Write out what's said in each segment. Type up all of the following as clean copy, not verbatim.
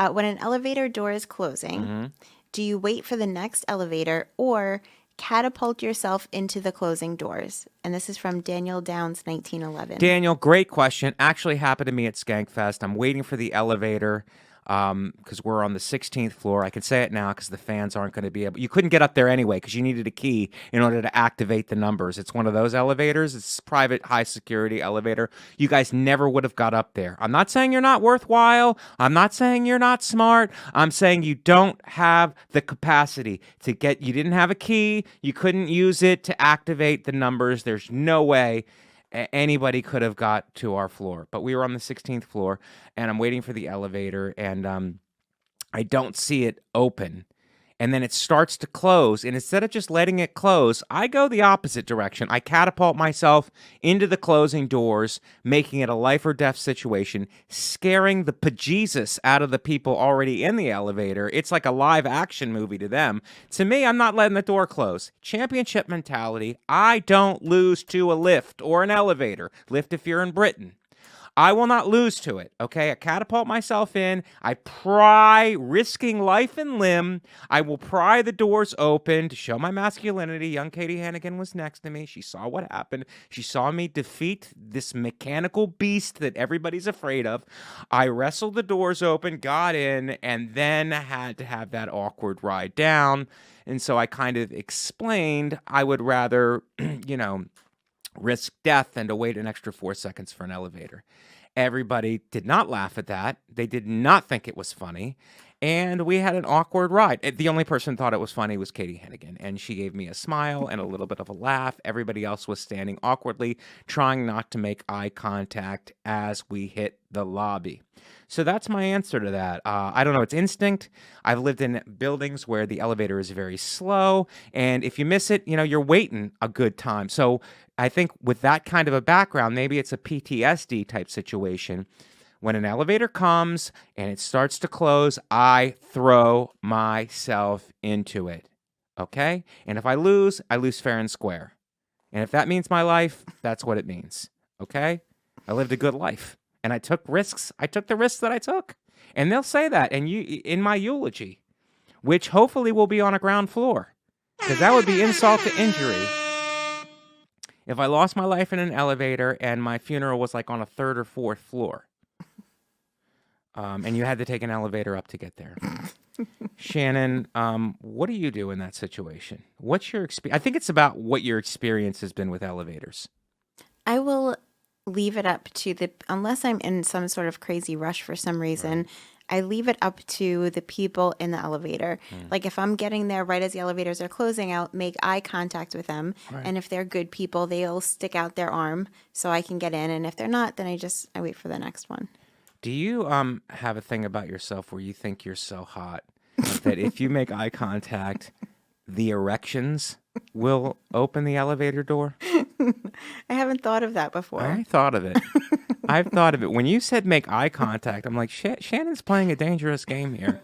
When an elevator door is closing, do you wait for the next elevator or catapult yourself into the closing doors? And this is from Daniel Downs, 1911. Daniel, great question. Actually happened to me at Skankfest. I'm waiting for the elevator because we're on the 16th floor. I can say it now because the fans aren't going to be able. You couldn't get up there anyway because you needed a key in order to activate the numbers. It's one of those elevators. It's a private, high security elevator. You guys never would have got up there. I'm not saying you're not worthwhile. I'm not saying you're not smart. I'm saying you don't have the capacity to get. You didn't have a key. You couldn't use it to activate the numbers. There's no way anybody could have got to our floor. But we were on the 16th floor, and I'm waiting for the elevator, and I don't see it open. And then it starts to close, and instead of just letting it close, I go the opposite direction. I catapult myself into the closing doors, making it a life or death situation, scaring the bejesus out of the people already in the elevator. It's like a live action movie to them. To me, I'm not letting the door close. Championship mentality. I don't lose to a lift or an elevator. Lift if you're in Britain. I will not lose to it, okay? I catapult myself in. I pry, risking life and limb. I will pry the doors open to show my masculinity. Young Katie Hannigan was next to me. She saw what happened. She saw me defeat this mechanical beast that everybody's afraid of. I wrestled the doors open, got in, and then had to have that awkward ride down. And so I kind of explained I would rather, risk death than to wait an extra 4 seconds for an elevator. Everybody did not laugh at that. They did not think it was funny. And we had an awkward ride. The only person thought it was funny was Katie Hannigan. And she gave me a smile and a little bit of a laugh. Everybody else was standing awkwardly, trying not to make eye contact as we hit the lobby. So that's my answer to that. I don't know. It's instinct. I've lived in buildings where the elevator is very slow. And if you miss it, you're waiting a good time. So I think with that kind of a background, maybe it's a PTSD type situation. When an elevator comes and it starts to close, I throw myself into it. Okay? And if I lose fair and square. And if that means my life, that's what it means. Okay? I lived a good life. And I took risks. I took the risks that I took. And they'll say that in my eulogy, which hopefully will be on a ground floor. Because that would be insult to injury. If I lost my life in an elevator and my funeral was like on a 3rd or 4th floor. And you had to take an elevator up to get there. Shannon, what do you do in that situation? What's your experience? I think it's about what your experience has been with elevators. I will leave it up to unless I'm in some sort of crazy rush for some reason, I leave it up to the people in the elevator. Like if I'm getting there right as the elevators are closing out, make eye contact with them. Right. And if they're good people, they'll stick out their arm so I can get in. And if they're not, then I wait for the next one. Do you have a thing about yourself where you think you're so hot that if you make eye contact, the erections will open the elevator door? I haven't thought of that before. I thought of it. I've thought of it. When you said make eye contact, I'm like, Shannon's playing a dangerous game here.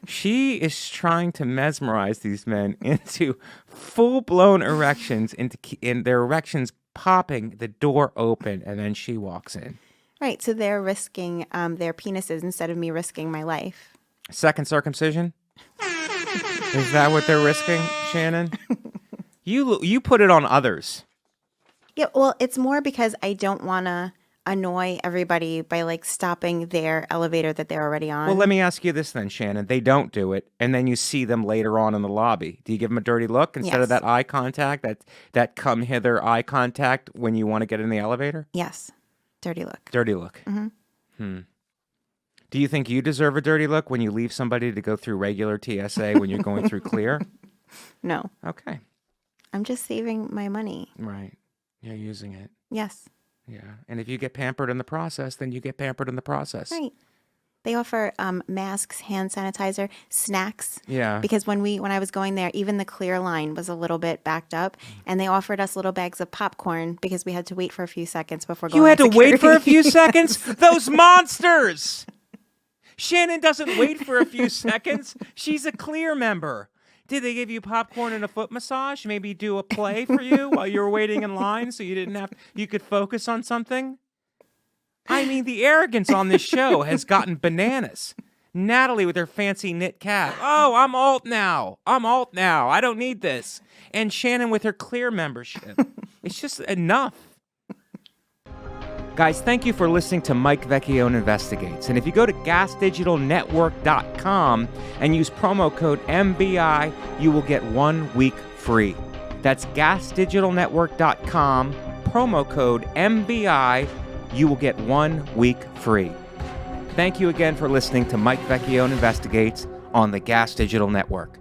She is trying to mesmerize these men into full-blown erections, in their erections popping, the door open, and then she walks in. Right, so they're risking their penises instead of me risking my life. Second circumcision? Is that what they're risking, Shannon? You put it on others. Yeah, well, it's more because I don't want to annoy everybody by stopping their elevator that they're already on. Well, let me ask you this then, Shannon. They don't do it, and then you see them later on in the lobby. Do you give them a dirty look instead of that eye contact, that come hither eye contact when you want to get in the elevator? Yes. Dirty look. Dirty look. Mm-hmm. Do you think you deserve a dirty look when you leave somebody to go through regular TSA when you're going through clear? No. Okay. I'm just saving my money. Right. You're using it. Yes. Yeah. And if you get pampered in the process, then you get pampered in the process. Right. They offer masks, hand sanitizer, snacks. Yeah. Because when I was going there, even the clear line was a little bit backed up, and they offered us little bags of popcorn because we had to wait for a few seconds before going. You had to security. wait for a few seconds? Those monsters! Shannon doesn't wait for a few seconds. She's a clear member. Did they give you popcorn and a foot massage? Maybe do a play for you while you were waiting in line so you could focus on something? I mean, the arrogance on this show has gotten bananas. Natalie with her fancy knit cap. Oh, I'm alt now. I don't need this. And Shannon with her clear membership. It's just enough. Guys, thank you for listening to Mike Vecchione Investigates. And if you go to gasdigitalnetwork.com and use promo code MBI, you will get 1 week free. That's gasdigitalnetwork.com, promo code MBI, you will get 1 week free. Thank you again for listening to Mike Vecchione Investigates on the Gas Digital Network.